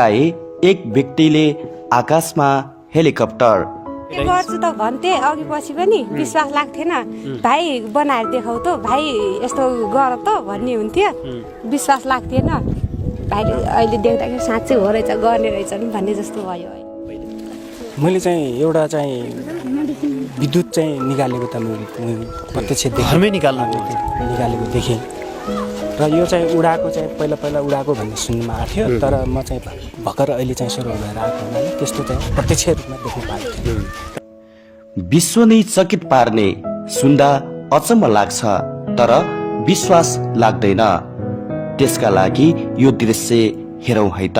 एक व्यक्तिले आकाशमा हेलिकप्टर गर्छु त भन्थे अघि पछि पनि विश्वास लाग्थेन। भाइ बनाएर देखाउ त, भाइ यस्तो गर त भन्ने हुन्थ्यो, विश्वास लाग्थेन। भाइले अहिले देख्दाखेरि साँच्चै हो रहेछ, गर्ने रहेछ भन्ने जस्तो भयो। मैले चाहिँ एउटा चाहिँ विद्युत चाहिँ निकालेको त प्रत्यक्ष घरमै निकालेको देखेँ र यो चाहिँ उडाएको चाहिँ पहिला उडाएको भन्ने सुन्नुमा आएको थियो, तर म चाहिँ भर्खर अहिले चाहिँ सुरु भएर आएको हुनाले त्यस्तो चाहिँ प्रत्यक्ष रूपमा देख्नु पाएको थिएँ। विश्व नै चकित पार्ने, सुन्दा अचम्म लाग्छ तर विश्वास लाग्दैन। त्यसका लागि यो दृश्य हेरौँ है त।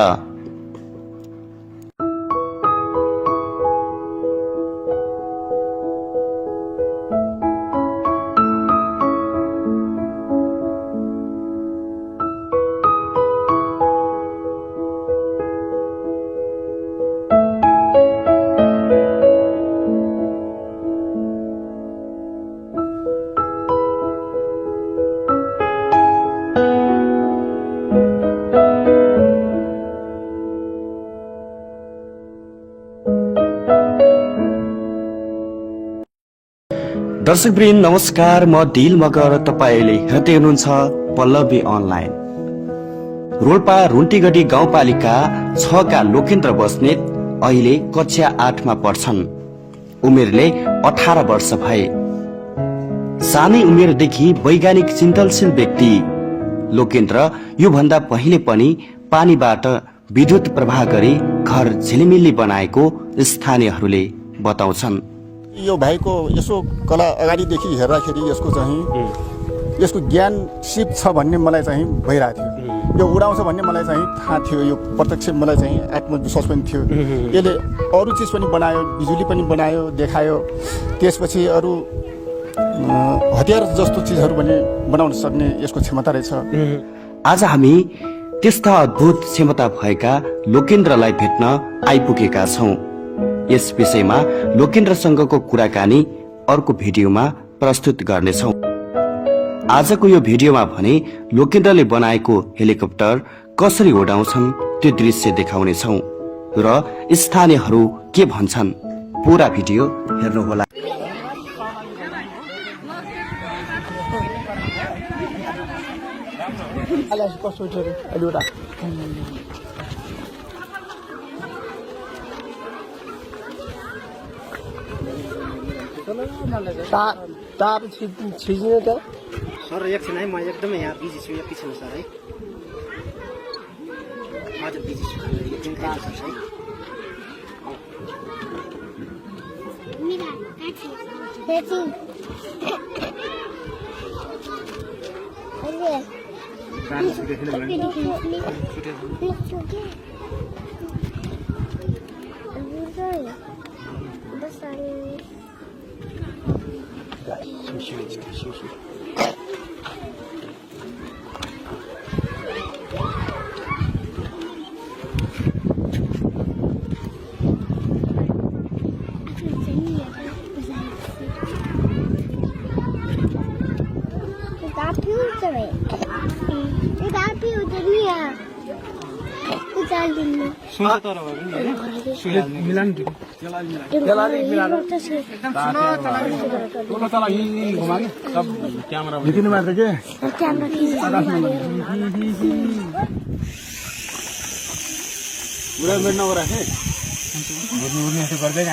दर्शकवृन्द नमस्कार, म दिल मगर। तपाईले हेर्दै हुनुहुन्छ पल्लवी अनलाइन। रोल्पा रुन्टीगढी गाउँपालिका 6 का लोकेन्द्र बस्नेत अहिले कक्षा 8 मा पढ्छन्। उमेरले 18 वर्ष भए। सानै उमेरदेखि वैज्ञानिक चिन्तनशील व्यक्ति लोकेन्द्र यो भन्दा पहिले पनि पानीबाट विद्युत प्रवाह गरी घर झिलिमिली बनाएको स्थानीयहरूले बताउँछन्। यो भाइको यसो कला अगाडिदेखि हेर्दाखेरि यसको ज्ञान सिप छ भन्ने मलाई चाहिँ भइरहेको थियो। यो उडाउँछ भन्ने मलाई चाहिँ थाहा थियो। यो प्रत्यक्ष मलाई चाहिँ आत्मविश्वास पनि थियो। यसले अरू चिज पनि बनायो, बिजुली पनि बनायो, देखायो। त्यसपछि अरू हतियार जस्तो चिजहरू पनि बनाउन सक्ने यसको क्षमता रहेछ। आज हामी त्यस्ता अद्भुत क्षमता भएका लोकेन्द्रलाई भेट्न आइपुगेका छौं। यस विषयमा लोकेन्द्रसँगको कुराकानी अर्को भिडियोमा प्रस्तुत गर्नेछौं। आजको यो भिडियोमा भने लोकेन्द्रले बनाएको हेलिकप्टर कसरी उडाउँछन् त्यो दृश्य देखाउनेछौं र स्थानीयहरू के भन्छन्। पूरा भिडियो हेर्नुहोला। तार छिज्ने त सर एकछिन है, म एकदमै यहाँ बिजी छु। यहाँ पछि सर है, हजुर बिजी छु एकछिन है। गर्दै